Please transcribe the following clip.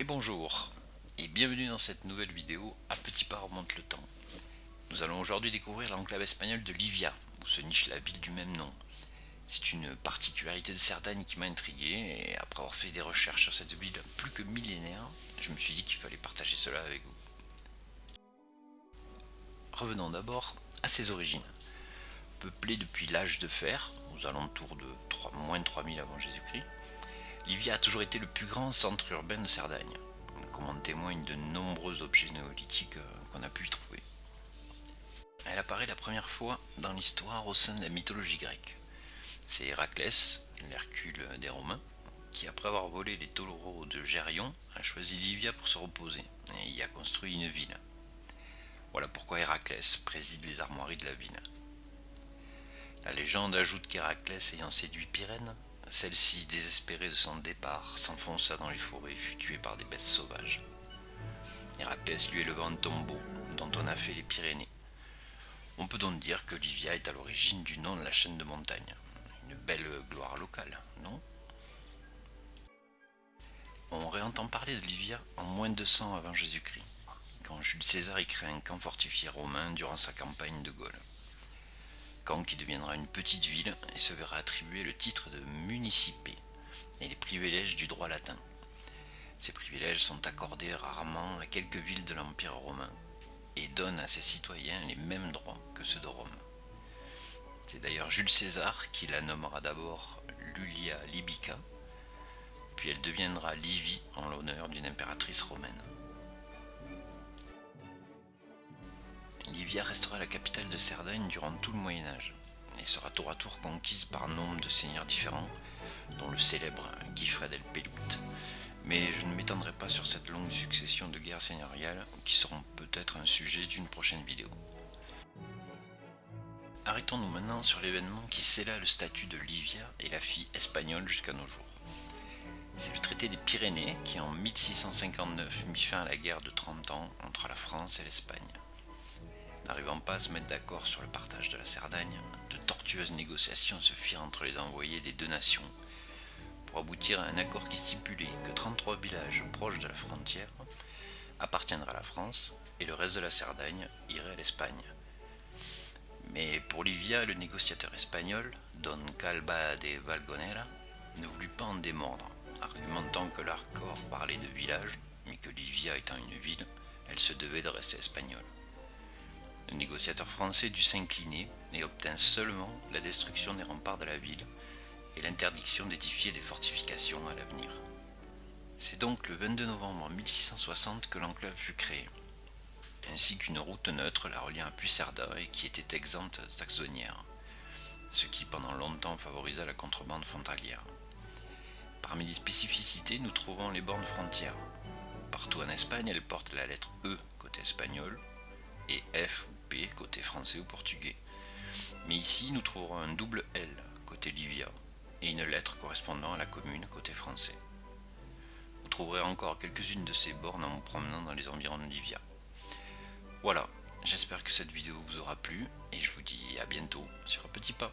Et bonjour, et bienvenue dans cette nouvelle vidéo à petits pas remonte le temps. Nous allons aujourd'hui découvrir l'enclave espagnole de Livia, où se niche la ville du même nom. C'est une particularité de Cerdagne qui m'a intrigué, et après avoir fait des recherches sur cette ville plus que millénaire, je me suis dit qu'il fallait partager cela avec vous. Revenons d'abord à ses origines. Peuplée depuis l'âge de fer, aux alentours de moins de 3000 avant Jésus-Christ, Livia a toujours été le plus grand centre urbain de Cerdagne, comme en témoignent de nombreux objets néolithiques qu'on a pu y trouver. Elle apparaît la première fois dans l'histoire au sein de la mythologie grecque. C'est Héraclès, l'Hercule des Romains, qui après avoir volé les taureaux de Gérion a choisi Livia pour se reposer et y a construit une ville. Voilà pourquoi Héraclès préside les armoiries de la ville. La légende ajoute qu'Héraclès ayant séduit Pyrène, celle-ci, désespérée de son départ, s'enfonça dans les forêts et fut tuée par des bêtes sauvages. Héraclès lui éleva un tombeau dont on a fait les Pyrénées. On peut donc dire que Livia est à l'origine du nom de la chaîne de montagnes. Une belle gloire locale, non? On réentend parler de Livia en moins de 200 avant Jésus-Christ, quand Jules César y crée un camp fortifié romain durant sa campagne de Gaule. Camp qui deviendra une petite ville et se verra attribuer le titre de municipé et les privilèges du droit latin. Ces privilèges sont accordés rarement à quelques villes de l'Empire romain et donnent à ses citoyens les mêmes droits que ceux de Rome. C'est d'ailleurs Jules César qui la nommera d'abord Iulia Libica, puis elle deviendra Livie en l'honneur d'une impératrice romaine. Livia restera la capitale de Cerdagne durant tout le Moyen-Âge et sera tour à tour conquise par nombre de seigneurs différents, dont le célèbre Guifred el Pelout. Mais je ne m'étendrai pas sur cette longue succession de guerres seigneuriales qui seront peut-être un sujet d'une prochaine vidéo. Arrêtons-nous maintenant sur l'événement qui scella le statut de Livia et la fille espagnole jusqu'à nos jours. C'est le traité des Pyrénées qui en 1659 mit fin à la guerre de 30 ans entre la France et l'Espagne. N'arrivant pas à se mettre d'accord sur le partage de la Cerdagne, de tortueuses négociations se firent entre les envoyés des deux nations pour aboutir à un accord qui stipulait que 33 villages proches de la frontière appartiendraient à la France et le reste de la Cerdagne irait à l'Espagne. Mais pour Livia, le négociateur espagnol, Don Calva de Valgonera, ne voulut pas en démordre, argumentant que l'accord parlait de villages, mais que Livia étant une ville, elle se devait de rester espagnole. Le négociateur français dut s'incliner et obtint seulement la destruction des remparts de la ville et l'interdiction d'édifier des fortifications à l'avenir. C'est donc le 22 novembre 1660 que l'enclave fut créée, ainsi qu'une route neutre la reliant à Puigcerdà et qui était exempte de taxes douanières, ce qui pendant longtemps favorisa la contrebande frontalière. Parmi les spécificités, nous trouvons les bornes frontières. Partout en Espagne, elles portent la lettre E côté espagnol et F ou P côté français ou portugais. Mais ici, nous trouverons un double L côté Livia et une lettre correspondant à la commune côté français. Vous trouverez encore quelques-unes de ces bornes en vous promenant dans les environs de Livia. Voilà, j'espère que cette vidéo vous aura plu et je vous dis à bientôt sur un petit pas.